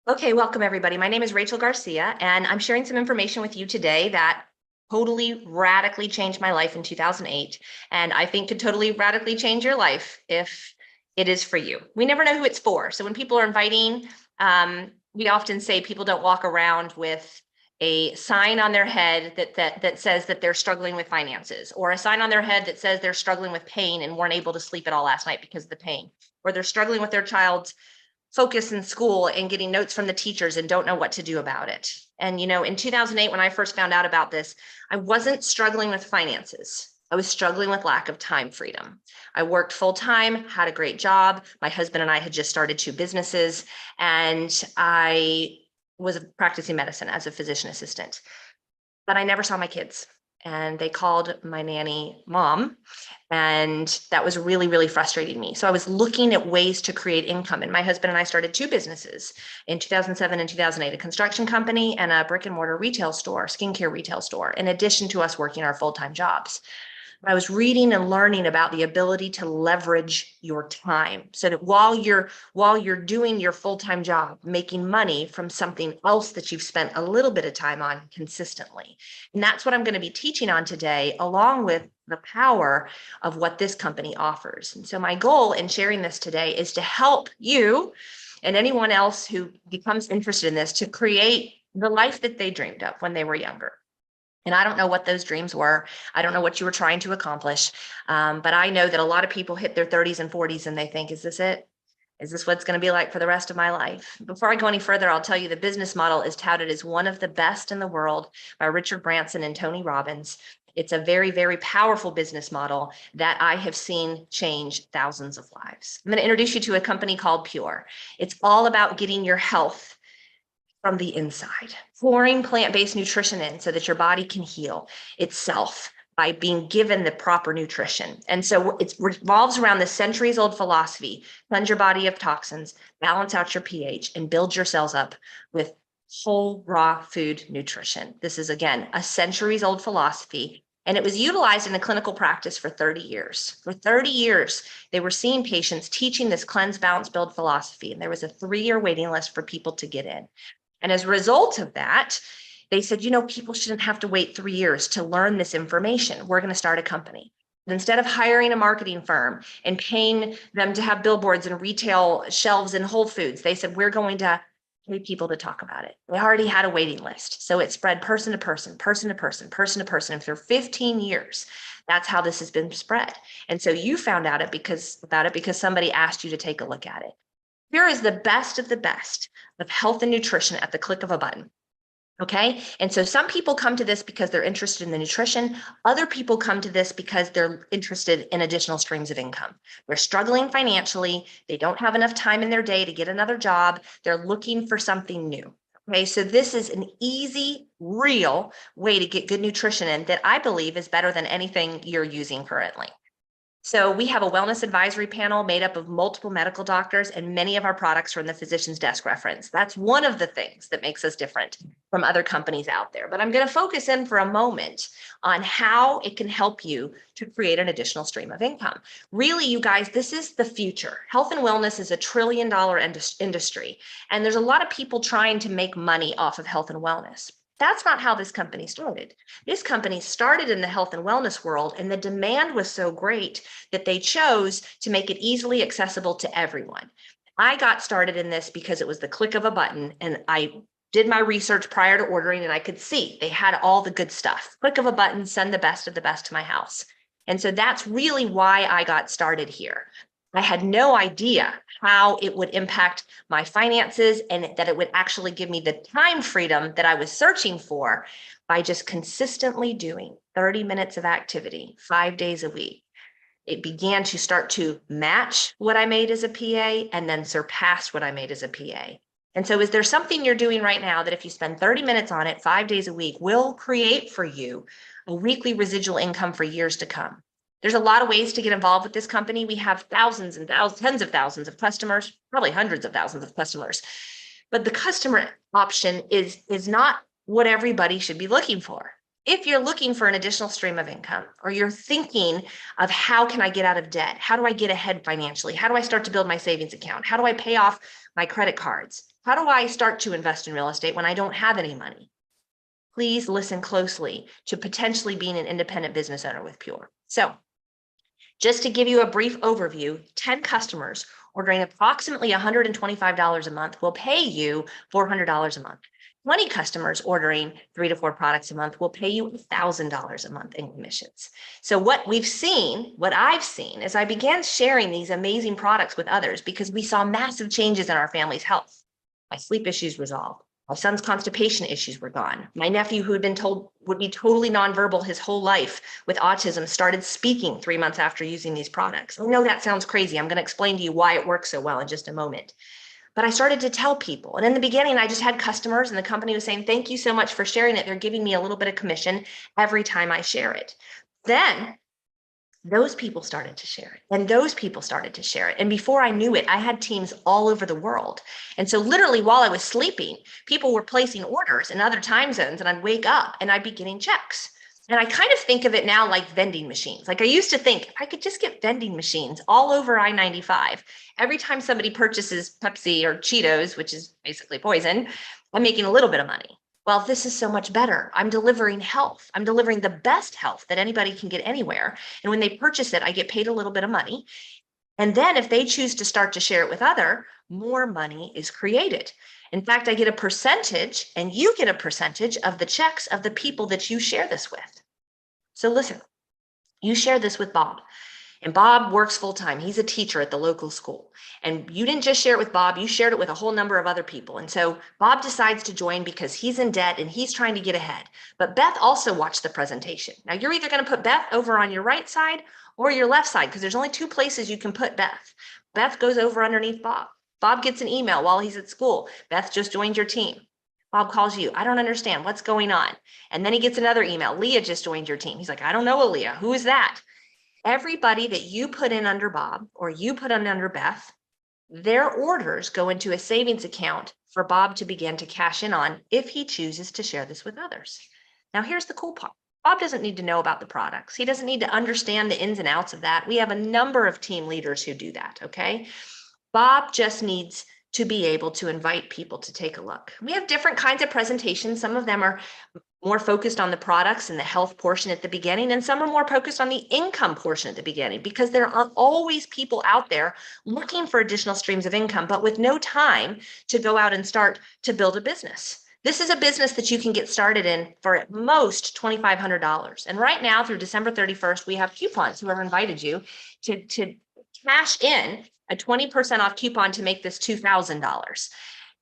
Okay, welcome everybody. My name is Rachel Garcia, and I'm sharing some information with you today that totally radically changed my life in 2008, and I think could totally radically change your life if it is for you. We never know who it's for. So when people are inviting, we often say people don't walk around with a sign on their head that says that they're struggling with finances, or a sign on their head that says they're struggling with pain and weren't able to sleep at all last night because of the pain, or they're struggling with their child's focus in school and getting notes from the teachers and don't know what to do about it. And, in 2008, when I first found out about this, I wasn't struggling with finances. I was struggling with lack of time freedom. I worked full time, had a great job. My husband and I had just started 2 businesses, and I was practicing medicine as a physician assistant. But I never saw my kids. And they called my nanny mom. And that was really, really frustrating me. So I was looking at ways to create income. And my husband and I started 2 businesses in 2007 and 2008, a construction company and a brick and mortar retail store, skincare retail store, in addition to us working our full-time jobs. I was reading and learning about the ability to leverage your time so that while you're doing your full-time job, making money from something else that you've spent a little bit of time on consistently. And that's what I'm going to be teaching on today, along with the power of what this company offers. And so my goal in sharing this today is to help you and anyone else who becomes interested in this to create the life that they dreamed of when they were younger. And I don't know what those dreams were. I don't know what you were trying to accomplish. But I know that a lot of people hit their 30s and 40s and they think, is this it? Is this what it's going to be like for the rest of my life? Before I go any further, I'll tell you the business model is touted as one of the best in the world by Richard Branson and Tony Robbins. It's a very, very powerful business model that I have seen change thousands of lives. I'm going to introduce you to a company called Pure. It's all about getting your health from the inside, pouring plant-based nutrition in so that your body can heal itself by being given the proper nutrition. And so it revolves around the centuries-old philosophy: cleanse your body of toxins, balance out your pH, and build your cells up with whole raw food nutrition. This is, again, a centuries-old philosophy, and it was utilized in a clinical practice for 30 years. For 30 years, they were seeing patients teaching this cleanse, balance, build philosophy, and there was a 3-year waiting list for people to get in. And as a result of that, they said, people shouldn't have to wait 3 years to learn this information. We're going to start a company. Instead of hiring a marketing firm and paying them to have billboards and retail shelves in Whole Foods, they said, we're going to pay people to talk about it. They already had a waiting list. So it spread person to person, person to person, person to person. And for 15 years, that's how this has been spread. And so you found out because somebody asked you to take a look at it. Here is the best of health and nutrition at the click of a button. Okay. And so some people come to this because they're interested in the nutrition. Other people come to this because they're interested in additional streams of income. They're struggling financially. They don't have enough time in their day to get another job. They're looking for something new. Okay. So this is an easy, real way to get good nutrition in that I believe is better than anything you're using currently. So we have a wellness advisory panel made up of multiple medical doctors, and many of our products are in the physician's desk reference. That's one of the things that makes us different from other companies out there. But I'm going to focus in for a moment on how it can help you to create an additional stream of income. Really, you guys, this is the future. Health and wellness is a $1 trillion industry, and there's a lot of people trying to make money off of health and wellness. That's not how this company started. This company started in the health and wellness world, and the demand was so great that they chose to make it easily accessible to everyone. I got started in this because it was the click of a button, and I did my research prior to ordering, and I could see they had all the good stuff. Click of a button, send the best of the best to my house. And so that's really why I got started here. I had no idea how it would impact my finances and that it would actually give me the time freedom that I was searching for by just consistently doing 30 minutes of activity 5 days a week. It began to start to match what I made as a PA and then surpass what I made as a PA. And so is there something you're doing right now that if you spend 30 minutes on it 5 days a week will create for you a weekly residual income for years to come? There's a lot of ways to get involved with this company. We have thousands and thousands, tens of thousands of customers, probably hundreds of thousands of customers. But the customer option is not what everybody should be looking for. If you're looking for an additional stream of income, or you're thinking of how can I get out of debt? How do I get ahead financially? How do I start to build my savings account? How do I pay off my credit cards? How do I start to invest in real estate when I don't have any money? Please listen closely to potentially being an independent business owner with Pure. So just to give you a brief overview, 10 customers ordering approximately $125 a month will pay you $400 a month. 20 customers ordering 3 to 4 products a month will pay you $1,000 a month in commissions. So what I've seen is I began sharing these amazing products with others because we saw massive changes in our family's health. My sleep issues resolved. My son's constipation issues were gone. My nephew, who had been told would be totally nonverbal his whole life with autism, started speaking 3 months after using these products. I know that sounds crazy. I'm going to explain to you why it works so well in just a moment. But I started to tell people. And in the beginning, I just had customers and the company was saying, thank you so much for sharing it. They're giving me a little bit of commission every time I share it. Then those people started to share it, and those people started to share it. And before I knew it, I had teams all over the world. And so literally while I was sleeping, people were placing orders in other time zones, and I'd wake up and I'd be getting checks. And I kind of think of it now like vending machines. Like I used to think if I could just get vending machines all over I-95. Every time somebody purchases Pepsi or Cheetos, which is basically poison, I'm making a little bit of money. Well, this is so much better. I'm delivering health. I'm delivering the best health that anybody can get anywhere. And when they purchase it, I get paid a little bit of money. And then if they choose to start to share it with more money is created. In fact, I get a percentage and you get a percentage of the checks of the people that you share this with. So listen, you share this with Bob. And Bob works full time. He's a teacher at the local school. And you didn't just share it with Bob, you shared it with a whole number of other people. And so Bob decides to join because he's in debt and he's trying to get ahead. But Beth also watched the presentation. Now you're either going to put Beth over on your right side or your left side because there's only 2 places you can put Beth. Beth goes over underneath Bob. Bob gets an email while he's at school. Beth just joined your team. Bob calls you. I don't understand what's going on. And then he gets another email. Leah just joined your team. He's like, I don't know, Leah. Who is that? Everybody that you put in under Bob or you put in under Beth, their orders go into a savings account for Bob to begin to cash in on if he chooses to share this with others. Now, here's the cool part. Bob doesn't need to know about the products. He doesn't need to understand the ins and outs of that. We have a number of team leaders who do that, okay? Bob just needs to be able to invite people to take a look. We have different kinds of presentations. Some of them are more focused on the products and the health portion at the beginning, and some are more focused on the income portion at the beginning, because there are always people out there looking for additional streams of income, but with no time to go out and start to build a business. This is a business that you can get started in for at most $2,500. And right now through December 31st, we have coupons. Whoever invited you to cash in a 20% off coupon to make this $2,000.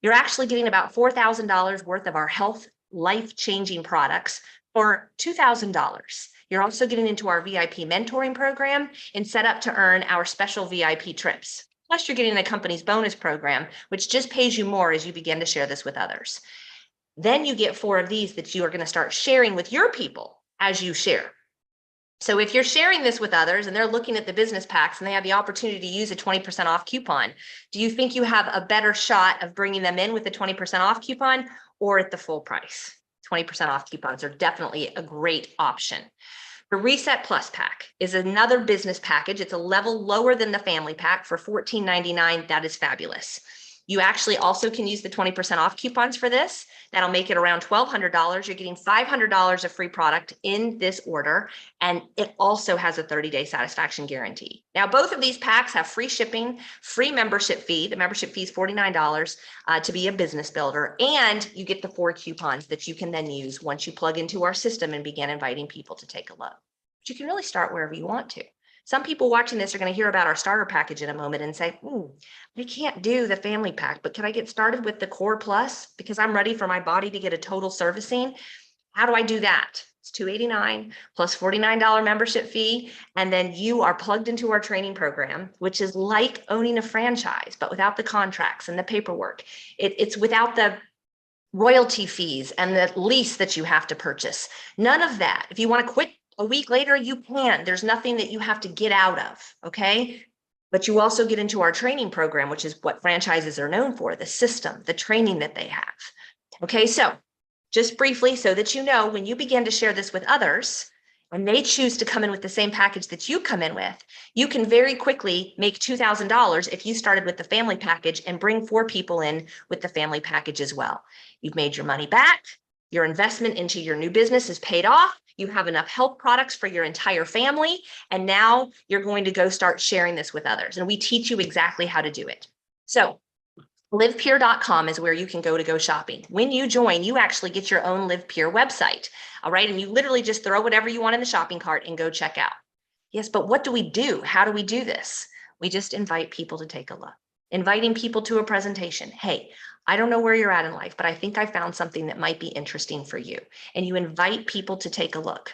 You're actually getting about $4,000 worth of our health life-changing products for $2,000. You're also getting into our VIP mentoring program and set up to earn our special VIP trips. Plus, you're getting the company's bonus program, which just pays you more as you begin to share this with others. Then you get 4 of these that you are going to start sharing with your people as you share. So if you're sharing this with others and they're looking at the business packs and they have the opportunity to use a 20% off coupon, do you think you have a better shot of bringing them in with the 20% off coupon or at the full price? 20% off coupons are definitely a great option. The Reset Plus pack is another business package. It's a level lower than the family pack for $14.99. That is fabulous. You actually also can use the 20% off coupons for this. That'll make it around $1,200. You're getting $500 of free product in this order, and it also has a 30-day satisfaction guarantee. Now, both of these packs have free shipping, free membership fee. The membership fee is $49 to be a business builder, and you get the 4 coupons that you can then use once you plug into our system and begin inviting people to take a look. But you can really start wherever you want to. Some people watching this are going to hear about our starter package in a moment and say, I can't do the family pack, but can I get started with the Core Plus because I'm ready for my body to get a total servicing? How do I do that? It's $289 plus $49 membership fee. And then you are plugged into our training program, which is like owning a franchise, but without the contracts and the paperwork. It's without the royalty fees and the lease that you have to purchase. None of that. If you want to quit a week later, you can. There's nothing that you have to get out of, okay? But you also get into our training program, which is what franchises are known for, the system, the training that they have. Okay, so just briefly so that you know when you begin to share this with others, and they choose to come in with the same package that you come in with, you can very quickly make $2,000 if you started with the family package and bring 4 people in with the family package as well. You've made your money back. Your investment into your new business is paid off. You have enough health products for your entire family. And now you're going to go start sharing this with others. And we teach you exactly how to do it. So livepure.com is where you can go shopping. When you join, you actually get your own LivePure website. All right. And you literally just throw whatever you want in the shopping cart and go check out. Yes, but what do we do? How do we do this? We just invite people to take a look. Inviting people to a presentation. Hey, I don't know where you're at in life, but I think I found something that might be interesting for you. And you invite people to take a look.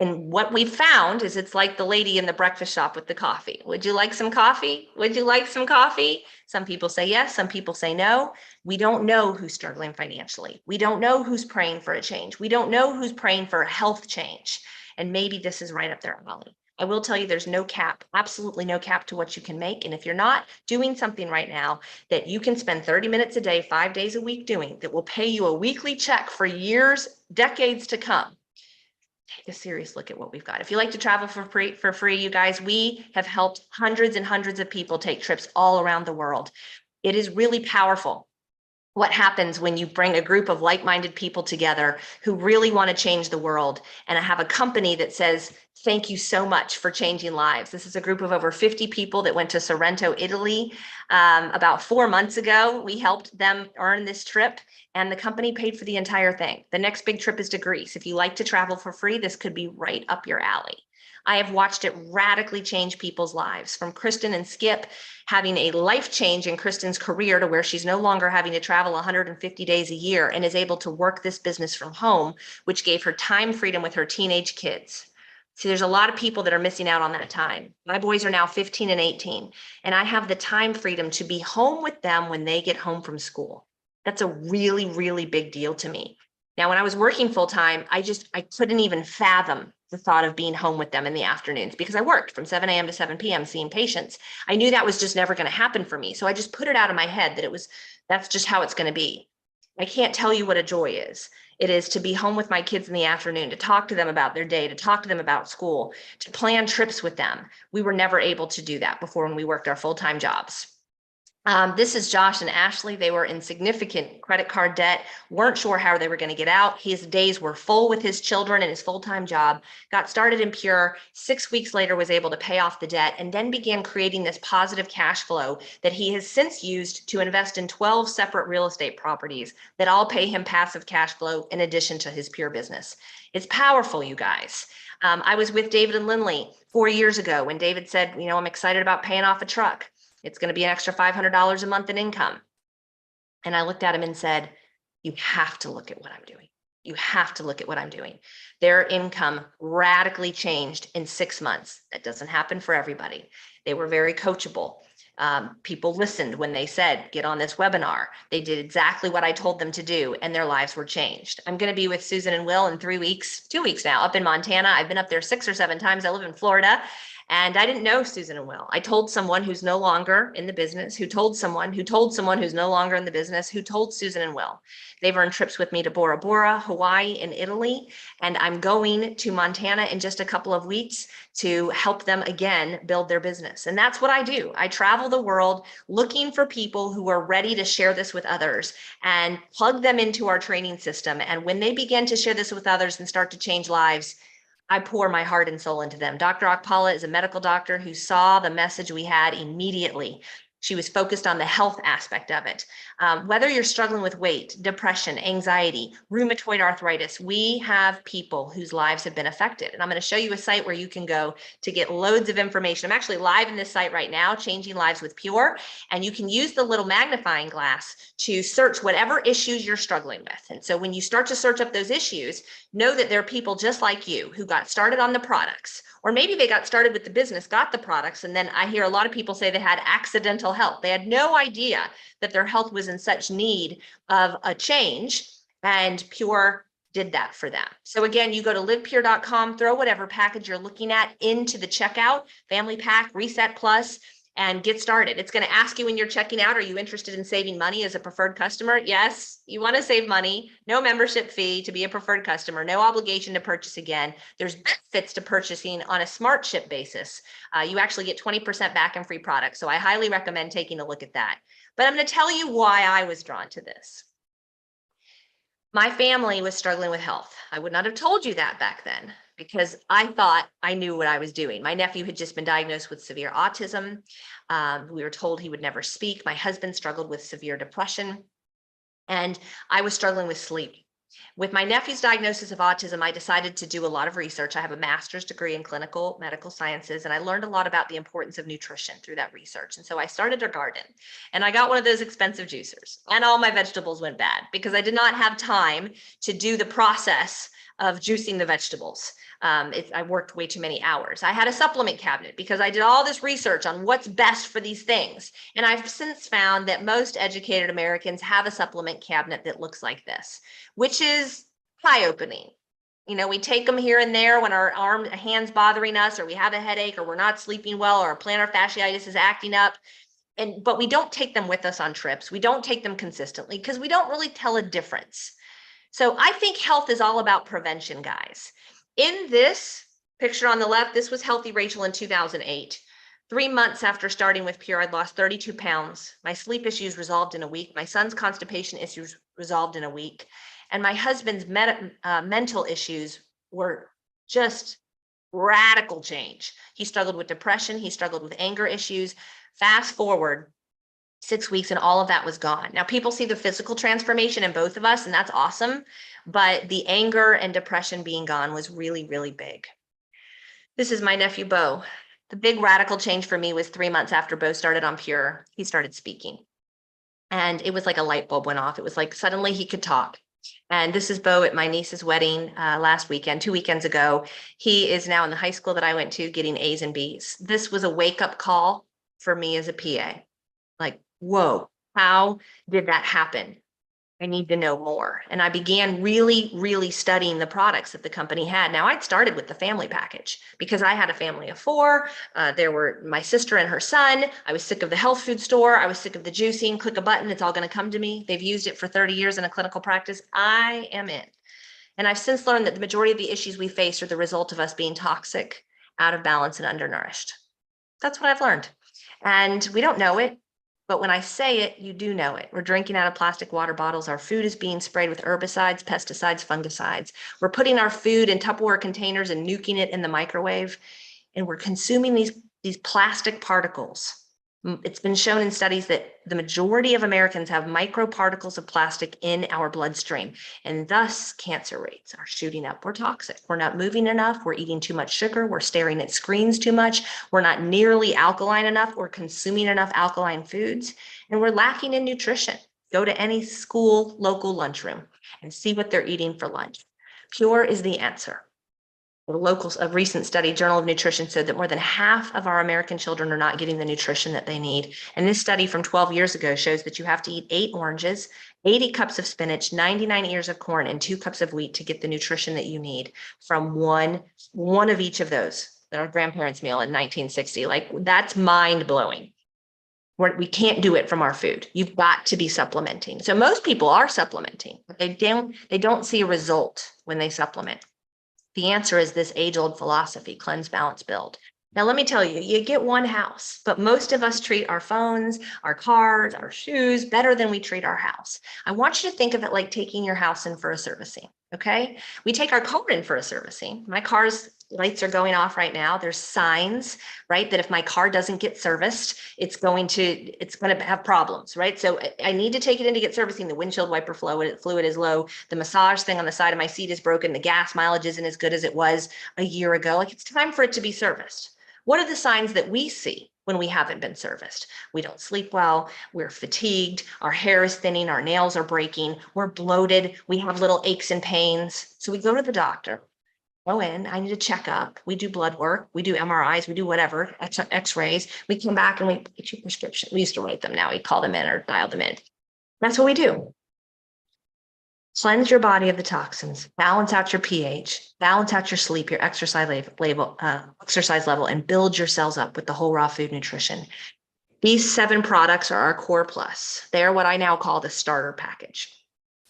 And what we've found is it's like the lady in the breakfast shop with the coffee. Would you like some coffee? Would you like some coffee? Some people say yes, some people say no. We don't know who's struggling financially. We don't know who's praying for a change. We don't know who's praying for a health change. And maybe this is right up their alley. I will tell you there's no cap, absolutely no cap to what you can make. And if you're not doing something right now that you can spend 30 minutes a day, 5 days a week doing, that will pay you a weekly check for years, decades to come, take a serious look at what we've got. If you like to travel for free, you guys, we have helped hundreds and hundreds of people take trips all around the world. It is really powerful what happens when you bring a group of like-minded people together who really want to change the world, and I have a company that says, thank you so much for changing lives. This is a group of over 50 people that went to Sorrento, Italy. About 4 months ago, we helped them earn this trip, and the company paid for the entire thing. The next big trip is to Greece. If you like to travel for free, this could be right up your alley. I have watched it radically change people's lives, from Kristen and Skip having a life change in Kristen's career to where she's no longer having to travel 150 days a year and is able to work this business from home, which gave her time freedom with her teenage kids. See, there's a lot of people that are missing out on that time. My boys are now 15 and 18, and I have the time freedom to be home with them when they get home from school. That's a really, really big deal to me. Now, when I was working full time, I couldn't even fathom the thought of being home with them in the afternoons because I worked from 7 a.m. to 7 p.m. seeing patients. I knew that was just never going to happen for me. So I just put it out of my head that that's just how it's going to be. I can't tell you what a joy is. It is to be home with my kids in the afternoon, to talk to them about their day, to talk to them about school, to plan trips with them. We were never able to do that before when we worked our full-time jobs. This is Josh and Ashley. They were in significant credit card debt, weren't sure how they were going to get out. His days were full with his children and his full-time job, got started in Pure, 6 weeks later was able to pay off the debt, and then began creating this positive cash flow that he has since used to invest in 12 separate real estate properties that all pay him passive cash flow in addition to his Pure business. It's powerful, you guys. I was with David and Lindley 4 years ago when David said, I'm excited about paying off a truck. It's going to be an extra $500 a month in income. And I looked at him and said, you have to look at what I'm doing. You have to look at what I'm doing. Their income radically changed in 6 months. That doesn't happen for everybody. They were very coachable. People listened when they said, get on this webinar. They did exactly what I told them to do, and their lives were changed. I'm going to be with Susan and Will in 3 weeks, 2 weeks now, up in Montana. I've been up there 6 or 7 times. I live in Florida. And I didn't know Susan and Will. I told someone who's no longer in the business, who told someone who's no longer in the business, who told Susan and Will. They've earned trips with me to Bora Bora, Hawaii, and Italy. And I'm going to Montana in just a couple of weeks to help them again build their business. And that's what I do. I travel the world looking for people who are ready to share this with others and plug them into our training system. And when they begin to share this with others and start to change lives, I pour my heart and soul into them. Dr. Akpala is a medical doctor who saw the message we had immediately. She was focused on the health aspect of it. Whether you're struggling with weight, depression, anxiety, rheumatoid arthritis, we have people whose lives have been affected. And I'm going to show you a site where you can go to get loads of information. I'm actually live in this site right now, Changing Lives with Pure. And you can use the little magnifying glass to search whatever issues you're struggling with. And so when you start to search up those issues, know that there are people just like you who got started on the products, or maybe they got started with the business, got the products, and then I hear a lot of people say they had accidental health. They had no idea that their health was in such need of a change, and Pure did that for them. So again, you go to livepure.com, throw whatever package you're looking at into the checkout, Family Pack, Reset Plus, and get started. It's going to ask you when you're checking out, are you interested in saving money as a preferred customer? Yes, you want to save money. No membership fee to be a preferred customer, no obligation to purchase again. There's benefits to purchasing on a smart ship basis. You actually get 20% back in free products. So I highly recommend taking a look at that. But I'm going to tell you why I was drawn to this. My family was struggling with health. I would not have told you that back then because I thought I knew what I was doing. My nephew had just been diagnosed with severe autism. We were told he would never speak. My husband struggled with severe depression, and I was struggling with sleep. With my nephew's diagnosis of autism, I decided to do a lot of research. I have a master's degree in clinical medical sciences, and I learned a lot about the importance of nutrition through that research. And so I started a garden, and I got one of those expensive juicers, and all my vegetables went bad because I did not have time to do the process of juicing the vegetables. I worked way too many hours. I had a supplement cabinet because I did all this research on what's best for these things. And I've since found that most educated Americans have a supplement cabinet that looks like this, which is eye-opening. You know, we take them here and there when our hand's bothering us, or we have a headache, or we're not sleeping well, or our plantar fasciitis is acting up. But we don't take them with us on trips. We don't take them consistently because we don't really tell a difference. So I think health is all about prevention, guys. In this picture on the left, this was healthy Rachel in 2008. 3 months after starting with Pure, I'd lost 32 pounds. My sleep issues resolved in a week. My son's constipation issues resolved in a week. And my husband's mental issues were just radical change. He struggled with depression. He struggled with anger issues. Fast forward 6 weeks and all of that was gone. Now people see the physical transformation in both of us, and that's awesome. But the anger and depression being gone was really, really big. This is my nephew, Bo. The big radical change for me was 3 months after Bo started on Pure, he started speaking. And it was like a light bulb went off. It was like suddenly he could talk. And this is Bo at my niece's wedding last weekend, 2 weekends ago. He is now in the high school that I went to getting A's and B's. This was a wake-up call for me as a PA. Like, whoa, how did that happen? I need to know more. And I began really, really studying the products that the company had. Now, I'd started with the family package because I had a family of 4. There were my sister and her son. I was sick of the health food store. I was sick of the juicing. Click a button, it's all going to come to me. They've used it for 30 years in a clinical practice. I am in. And I've since learned that the majority of the issues we face are the result of us being toxic, out of balance, and undernourished. That's what I've learned. And we don't know it. But when I say it, you do know it. We're drinking out of plastic water bottles. Our food is being sprayed with herbicides, pesticides, fungicides. We're putting our food in Tupperware containers and nuking it in the microwave. And we're consuming these plastic particles. It's been shown in studies that the majority of Americans have microparticles of plastic in our bloodstream, and thus cancer rates are shooting up. We're toxic. We're not moving enough. We're eating too much sugar. We're staring at screens too much. We're not nearly alkaline enough. We're consuming enough alkaline foods, and we're lacking in nutrition. Go to any school, local lunchroom and see what they're eating for lunch. Pure is the answer. A recent study, Journal of Nutrition, said that more than half of our American children are not getting the nutrition that they need. And this study from 12 years ago shows that you have to eat 8 oranges, 80 cups of spinach, 99 ears of corn, and 2 cups of wheat to get the nutrition that you need from one of each of those. Our grandparents' meal in 1960. Like, that's mind blowing. We can't do it from our food. You've got to be supplementing. So most people are supplementing, but they don't see a result when they supplement. The answer is this age-old philosophy: cleanse, balance, build. Now, let me tell you, you get one house, but most of us treat our phones, our cars, our shoes better than we treat our house. I want you to think of it like taking your house in for a servicing, okay? We take our car in for a servicing. My car's lights are going off right now. There's signs, right, that if my car doesn't get serviced, it's going to have problems, right? So I need to take it in to get servicing. The windshield wiper fluid is low. The massage thing on the side of my seat is broken. The gas mileage isn't as good as it was a year ago. Like, it's time for it to be serviced. What are the signs that we see when we haven't been serviced? We don't sleep well. We're fatigued. Our hair is thinning. Our nails are breaking. We're bloated. We have little aches and pains. So we go to the doctor. Go in, I need a checkup. We do blood work, we do MRIs, we do whatever, x-rays. We come back and we get your prescription. We used to write them, now we call them in or dial them in. That's what we do. Cleanse your body of the toxins, balance out your pH, balance out your sleep, your exercise level, and build your cells up with the whole raw food nutrition. These 7 products are our Core Plus. They are what I now call the starter package.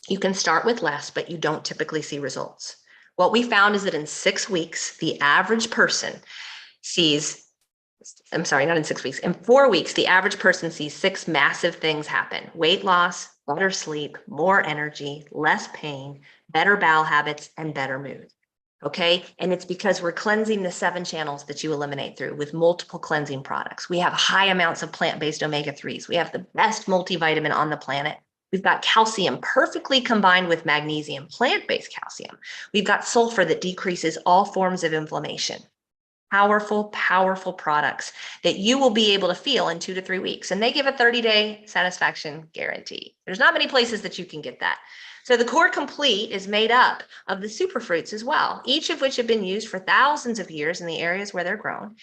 You can start with less, but you don't typically see results. What we found is that in 6 weeks, the average person sees, I'm sorry, not in 6 weeks, in 4 weeks, the average person sees 6 massive things happen: weight loss, better sleep, more energy, less pain, better bowel habits, and better mood. Okay. And it's because we're cleansing the 7 channels that you eliminate through with multiple cleansing products. We have high amounts of plant-based omega-3s. We have the best multivitamin on the planet. We've got calcium perfectly combined with magnesium, plant-based calcium. We've got sulfur that decreases all forms of inflammation. Powerful, powerful products that you will be able to feel in 2 to 3 weeks. And they give a 30-day satisfaction guarantee. There's not many places that you can get that. So the Core Complete is made up of the superfruits as well, each of which have been used for thousands of years in the areas where they're grown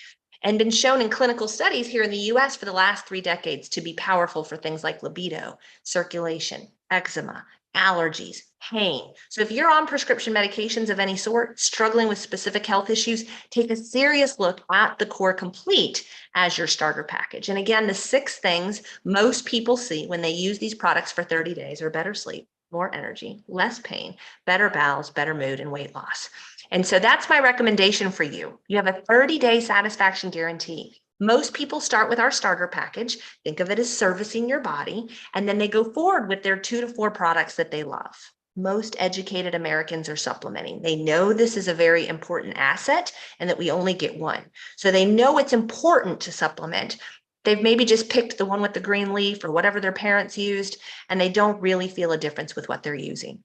and been shown in clinical studies here in the US for the last 3 decades to be powerful for things like libido, circulation, eczema, allergies, pain. So if you're on prescription medications of any sort, struggling with specific health issues, take a serious look at the Core Complete as your starter package. And again, the 6 things most people see when they use these products for 30 days are better sleep, more energy, less pain, better bowels, better mood, and weight loss. And so that's my recommendation for you. You have a 30-day satisfaction guarantee. Most people start with our starter package. Think of it as servicing your body, and then they go forward with their 2 to 4 products that they love. Most educated Americans are supplementing. They know this is a very important asset and that we only get one. So they know it's important to supplement. They've maybe just picked the one with the green leaf or whatever their parents used, and they don't really feel a difference with what they're using.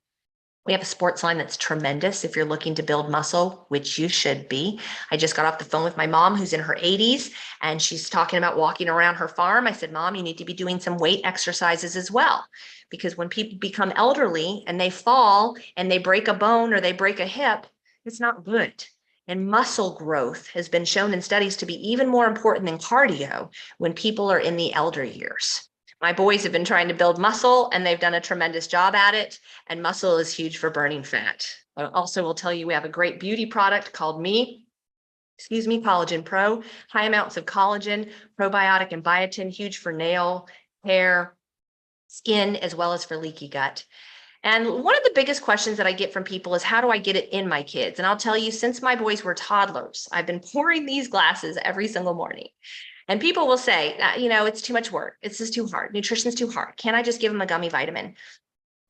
We have a sports line that's tremendous if you're looking to build muscle, which you should be. I just got off the phone with my mom who's in her 80s, and she's talking about walking around her farm. I said, Mom, you need to be doing some weight exercises as well, because when people become elderly and they fall and they break a bone or they break a hip, it's not good. And muscle growth has been shown in studies to be even more important than cardio when people are in the elder years. My boys have been trying to build muscle and they've done a tremendous job at it. And muscle is huge for burning fat. I also will tell you we have a great beauty product called Collagen Pro. High amounts of collagen, probiotic and biotin, huge for nail, hair, skin, as well as for leaky gut. And one of the biggest questions that I get from people is, how do I get it in my kids? And I'll tell you, since my boys were toddlers, I've been pouring these glasses every single morning. And people will say, it's too much work. It's just too hard. Nutrition's too hard. Can't I just give them a gummy vitamin?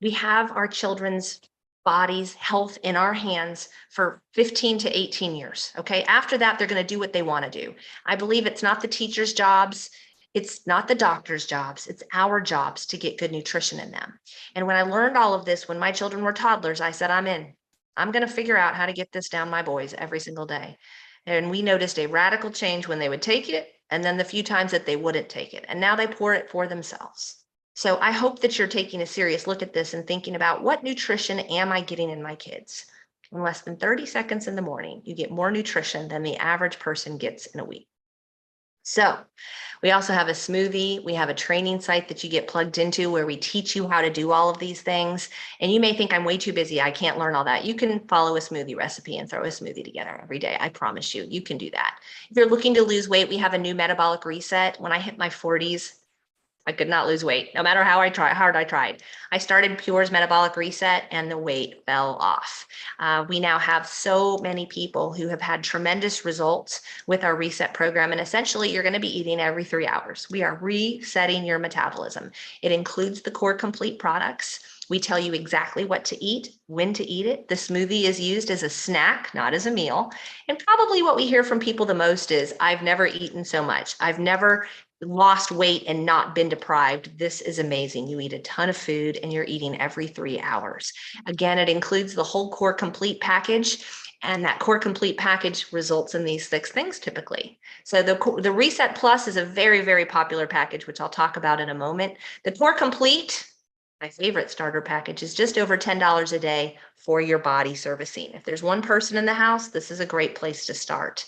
We have our children's bodies, health in our hands for 15 to 18 years. Okay. After that, they're going to do what they want to do. I believe it's not the teachers' jobs. It's not the doctor's jobs. It's our jobs to get good nutrition in them. And when I learned all of this, when my children were toddlers, I said, I'm in. I'm going to figure out how to get this down my boys every single day. And we noticed a radical change when they would take it, and then the few times that they wouldn't take it. And now they pour it for themselves. So I hope that you're taking a serious look at this and thinking about, what nutrition am I getting in my kids? In less than 30 seconds in the morning, you get more nutrition than the average person gets in a week. So we also have a smoothie. We have a training site that you get plugged into where we teach you how to do all of these things. And you may think I'm way too busy. I can't learn all that. You can follow a smoothie recipe and throw a smoothie together every day. I promise you, you can do that. If you're looking to lose weight, we have a new metabolic reset. When I hit my 40s, I could not lose weight, no matter how hard I tried. I started Pure's metabolic reset and the weight fell off. We now have so many people who have had tremendous results with our reset program. And essentially, you're going to be eating every 3 hours. We are resetting your metabolism. It includes the Core Complete products. We tell you exactly what to eat, when to eat it. The smoothie is used as a snack, not as a meal. And probably what we hear from people the most is, I've never eaten so much. I've never lost weight and not been deprived. This is amazing. You eat a ton of food and you're eating every 3 hours. Again, it includes the whole Core Complete package. And that Core Complete package results in these 6 things typically. So the Reset Plus is a very, very popular package, which I'll talk about in a moment. The Core Complete, my favorite starter package, is just over $10 a day for your body servicing. If there's one person in the house, this is a great place to start.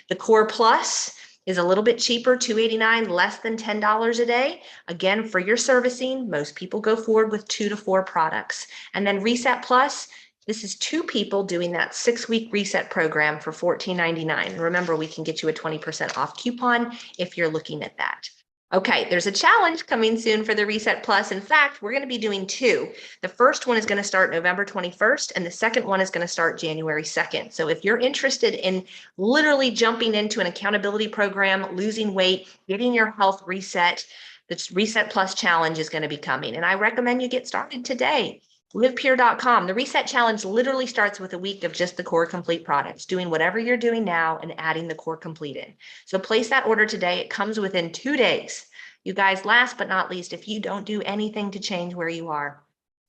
The Core Plus is a little bit cheaper, $289, less than $10 a day. Again, for your servicing, most people go forward with 2 to 4 products. And then Reset Plus, this is 2 people doing that 6-week reset program for $14.99. Remember, we can get you a 20% off coupon if you're looking at that. Okay, there's a challenge coming soon for the Reset Plus. In fact, we're going to be doing two. The first one is going to start November 21st, and the second one is going to start January 2nd. So if you're interested in literally jumping into an accountability program, losing weight, getting your health reset, the Reset Plus challenge is going to be coming. And I recommend you get started today. LivePure.com. The Reset Challenge literally starts with a week of just the Core Complete products, doing whatever you're doing now and adding the Core Complete in. So place that order today. It comes within 2 days. You guys, last but not least, if you don't do anything to change where you are,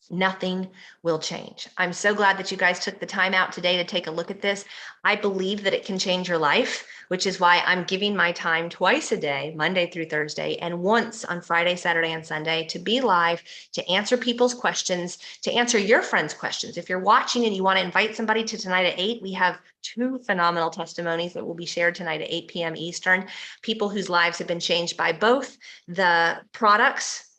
nothing will change. I'm so glad that you guys took the time out today to take a look at this. I believe that it can change your life, which is why I'm giving my time twice a day, Monday through Thursday, and once on Friday, Saturday, and Sunday to be live, to answer people's questions, to answer your friends' questions. If you're watching and you want to invite somebody to tonight at 8, we have 2 phenomenal testimonies that will be shared tonight at 8 p.m. Eastern. People whose lives have been changed by both the products,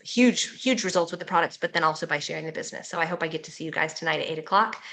huge results with the products, but then also by sharing the business. So I hope I get to see you guys tonight at 8 o'clock.